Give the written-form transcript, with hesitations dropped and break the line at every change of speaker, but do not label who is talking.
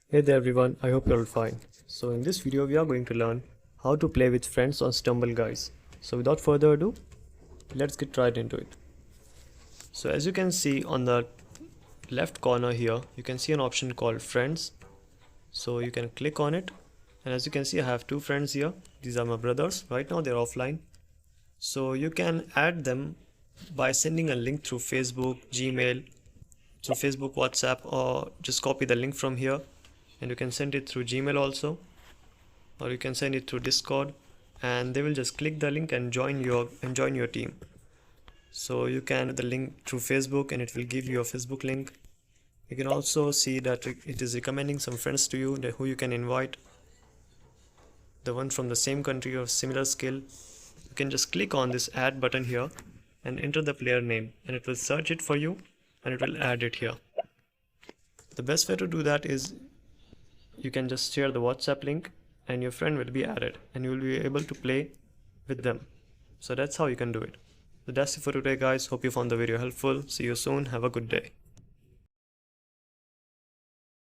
Hey there everyone, I hope you're all fine. So in this video we are going to learn how to play with friends on Stumble guys. So without further ado, let's get right into it. So as you can see on the left corner here, you can see an option called friends. So you can click on it, and as you can see I have two friends here. These are my brothers. Right now they're offline. So you can add them by sending a link through Facebook, Gmail, through Facebook, WhatsApp, or just copy the link from here and you can send it through Gmail also, or you can send it through Discord, and they will just click the link and join your team. So you can the link through Facebook and it will give you a Facebook link. You can also see that it is recommending some friends to you who you can invite, the one from the same country or similar skill. You can just click on this add button here and enter the player name, and it will search it for you and it will add it here. The best way to do that is you can just share the WhatsApp link and your friend will be added and you will be able to play with them. So that's how you can do it. So that's it for today guys. Hope you found the video helpful. See you soon. Have a good day.